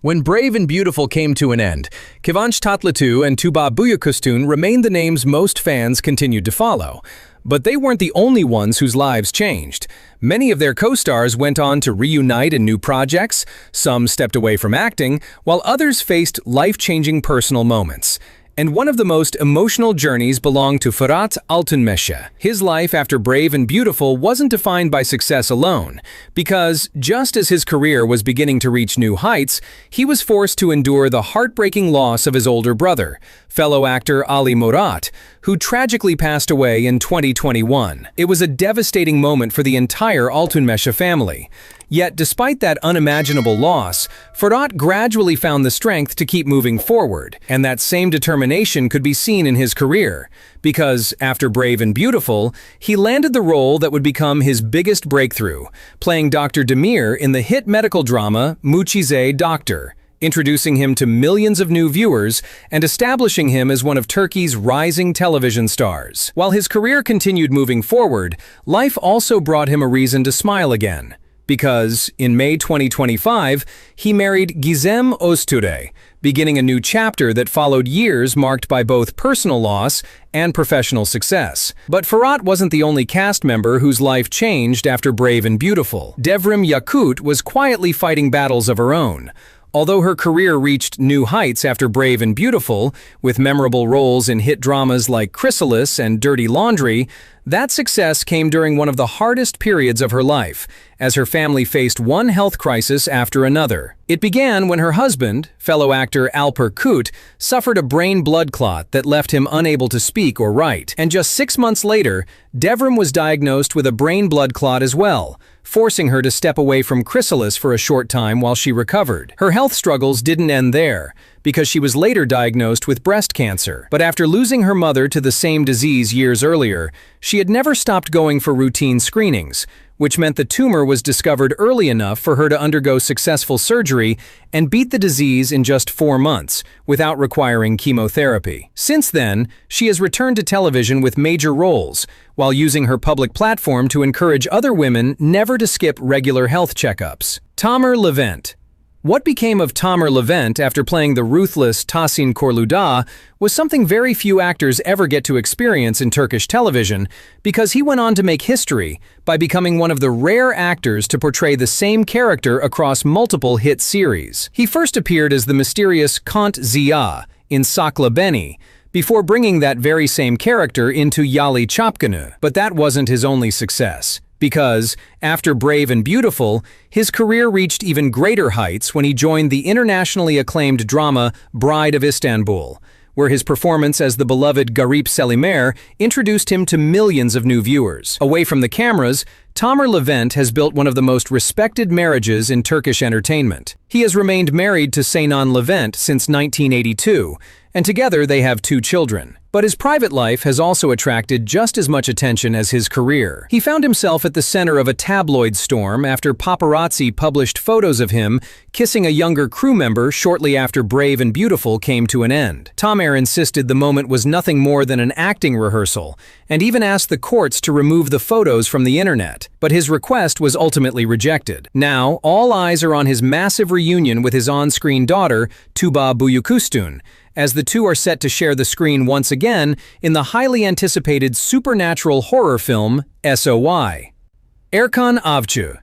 When Brave and Beautiful came to an end, Kıvanç Tatlıtuğ and Tuba Büyüküstün remained the names most fans continued to follow. But they weren't the only ones whose lives changed. Many of their co-stars went on to reunite in new projects, some stepped away from acting, while others faced life-changing personal moments. And one of the most emotional journeys belonged to Fırat Altunmeşe. His life after Brave and Beautiful wasn't defined by success alone, because just as his career was beginning to reach new heights, he was forced to endure the heartbreaking loss of his older brother, fellow actor Ali Murat, who tragically passed away in 2021. It was a devastating moment for the entire Altunmeşe family. Yet, despite that unimaginable loss, Fırat gradually found the strength to keep moving forward, and that same determination could be seen in his career, because after Brave and Beautiful, he landed the role that would become his biggest breakthrough, playing Dr. Demir in the hit medical drama Mucize Doctor, introducing him to millions of new viewers and establishing him as one of Turkey's rising television stars. While his career continued moving forward, life also brought him a reason to smile again. Because, in May 2025, he married Gizem Öztürk, beginning a new chapter that followed years marked by both personal loss and professional success. But Fırat wasn't the only cast member whose life changed after Brave and Beautiful. Devrim Yakut was quietly fighting battles of her own. Although her career reached new heights after Brave and Beautiful, with memorable roles in hit dramas like Chrysalis and Dirty Laundry, that success came during one of the hardest periods of her life, as her family faced one health crisis after another. It began when her husband, fellow actor Alper Kut, suffered a brain blood clot that left him unable to speak or write. And just 6 months later, Devrim was diagnosed with a brain blood clot as well, forcing her to step away from Chrysalis for a short time while she recovered. Her health struggles didn't end there, because she was later diagnosed with breast cancer. But after losing her mother to the same disease years earlier, she had never stopped going for routine screenings, which meant the tumor was discovered early enough for her to undergo successful surgery and beat the disease in just 4 months, without requiring chemotherapy. Since then, she has returned to television with major roles, while using her public platform to encourage other women never to skip regular health checkups. Tamer Levent. What became of Tamer Levent after playing the ruthless Tahsin Korluda was something very few actors ever get to experience in Turkish television, because he went on to make history by becoming one of the rare actors to portray the same character across multiple hit series. He first appeared as the mysterious Kont Ziya in Sakla Beni, before bringing that very same character into Yali Çapkını. But that wasn't his only success, because, after Brave and Beautiful, his career reached even greater heights when he joined the internationally acclaimed drama Bride of Istanbul, where his performance as the beloved Garip Selimer introduced him to millions of new viewers. Away from the cameras, Tamer Levent has built one of the most respected marriages in Turkish entertainment. He has remained married to Seynan Levent since 1982, and together they have 2 children. But his private life has also attracted just as much attention as his career. He found himself at the center of a tabloid storm after paparazzi published photos of him kissing a younger crew member shortly after Brave and Beautiful came to an end. Tamer insisted the moment was nothing more than an acting rehearsal, and even asked the courts to remove the photos from the internet. But his request was ultimately rejected. Now, all eyes are on his massive reunion with his on-screen daughter, Tuba Büyüküstün, as the two are set to share the screen once again in the highly anticipated supernatural horror film SOY. Erkan Avcı.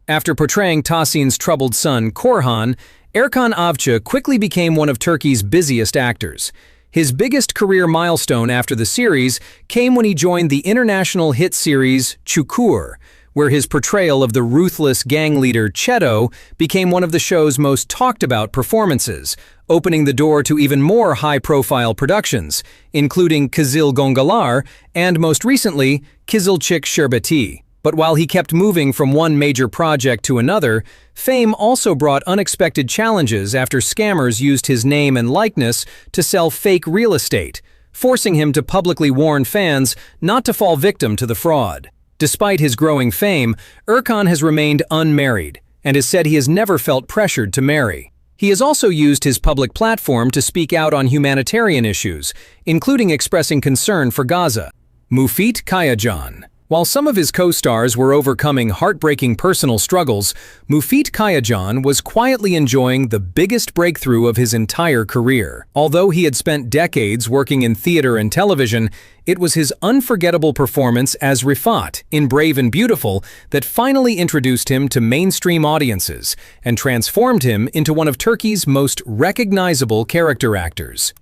After portraying Tahsin's troubled son, Korhan, Erkan Avcı quickly became one of Turkey's busiest actors. His biggest career milestone after the series came when he joined the international hit series Çukur, where his portrayal of the ruthless gang leader Çeto became one of the show's most talked-about performances, opening the door to even more high-profile productions, including Kızıl Goncalar and, most recently, Kızılcık Şerbeti. But while he kept moving from one major project to another, fame also brought unexpected challenges after scammers used his name and likeness to sell fake real estate, forcing him to publicly warn fans not to fall victim to the fraud. Despite his growing fame, Erkan has remained unmarried and has said he has never felt pressured to marry. He has also used his public platform to speak out on humanitarian issues, including expressing concern for Gaza. Müfit Kayacan. While some of his co-stars were overcoming heartbreaking personal struggles, Müfit Kayacan was quietly enjoying the biggest breakthrough of his entire career. Although he had spent decades working in theater and television, it was his unforgettable performance as Rifat in Brave and Beautiful that finally introduced him to mainstream audiences and transformed him into one of Turkey's most recognizable character actors.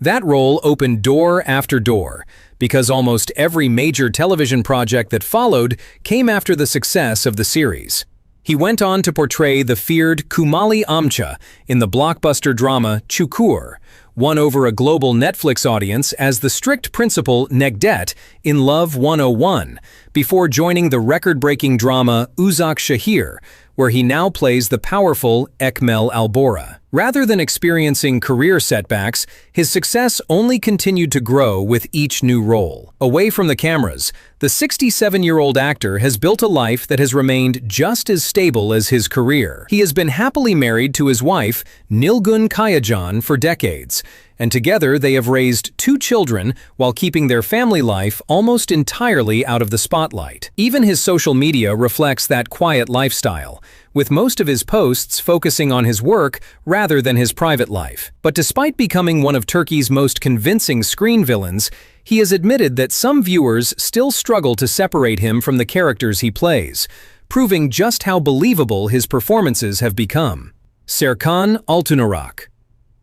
That role opened door after door, because almost every major television project that followed came after the success of the series. He went on to portray the feared Kumali Amca in the blockbuster drama Çukur, won over a global Netflix audience as the strict principal Negdet in Love 101, before joining the record-breaking drama Uzak Şehir, where he now plays the powerful Ekmel Albora. Rather than experiencing career setbacks, his success only continued to grow with each new role. Away from the cameras, the 67-year-old actor has built a life that has remained just as stable as his career. He has been happily married to his wife, Nilgün Kayacan, for decades, and together they have raised 2 children while keeping their family life almost entirely out of the spotlight. Even his social media reflects that quiet lifestyle, with most of his posts focusing on his work rather than his private life. But despite becoming one of Turkey's most convincing screen villains, he has admitted that some viewers still struggle to separate him from the characters he plays, proving just how believable his performances have become. Serkan Altunorak.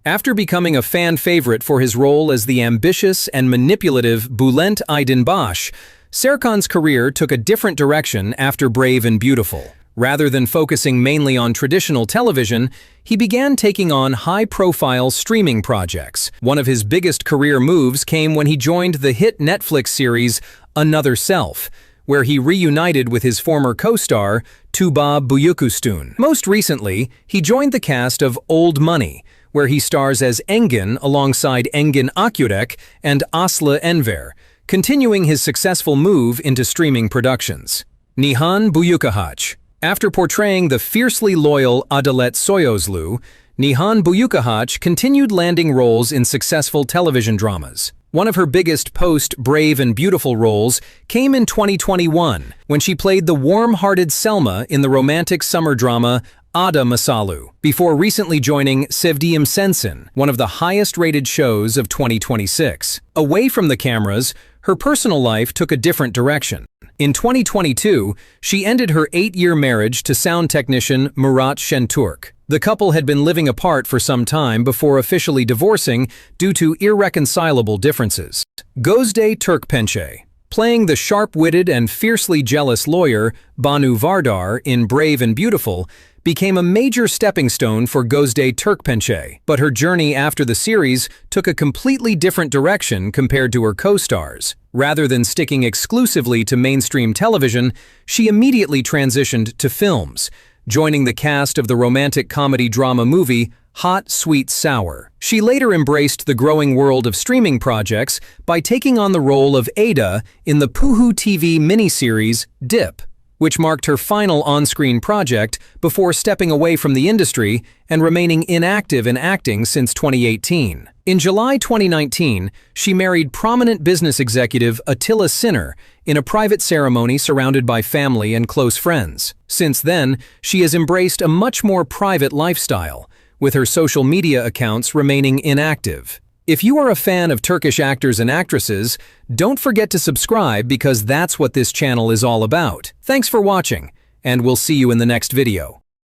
After becoming a fan favorite for his role as the ambitious and manipulative Bülent Aydınbaş, Serkan's career took a different direction after Brave and Beautiful. Rather than focusing mainly on traditional television, he began taking on high-profile streaming projects. One of his biggest career moves came when he joined the hit Netflix series Another Self, where he reunited with his former co-star, Tuba Büyüküstün. Most recently, he joined the cast of Old Money, where he stars as Engin alongside Engin Akyürek and Aslı Enver, continuing his successful move into streaming productions. Nihan Büyükağaç. After portraying the fiercely loyal Adalet Soyuzlu, Nihan Büyükağaç continued landing roles in successful television dramas. One of her biggest post-Brave and Beautiful roles came in 2021, when she played the warm-hearted Selma in the romantic summer drama Ada Masalu, before recently joining Sevdiğim Sensin, one of the highest-rated shows of 2026. Away from the cameras, her personal life took a different direction. In 2022, she ended her 8-year marriage to sound technician Murat Şentürk. The couple had been living apart for some time before officially divorcing due to irreconcilable differences. Gözde Türkpençe. Playing the sharp-witted and fiercely jealous lawyer Banu Vardar in Brave and Beautiful became a major stepping stone for Gözde Türkpençe, but her journey after the series took a completely different direction compared to her co-stars. Rather than sticking exclusively to mainstream television, she immediately transitioned to films, joining the cast of the romantic comedy drama movie Hot, Sweet, Sour. She later embraced the growing world of streaming projects by taking on the role of Ada in the Puhu TV miniseries Dip, which marked her final on-screen project before stepping away from the industry and remaining inactive in acting since 2018. In July 2019, she married prominent business executive Attila Sinner in a private ceremony surrounded by family and close friends. Since then, she has embraced a much more private lifestyle, with her social media accounts remaining inactive. If you are a fan of Turkish actors and actresses, don't forget to subscribe because that's what this channel is all about. Thanks for watching, and we'll see you in the next video.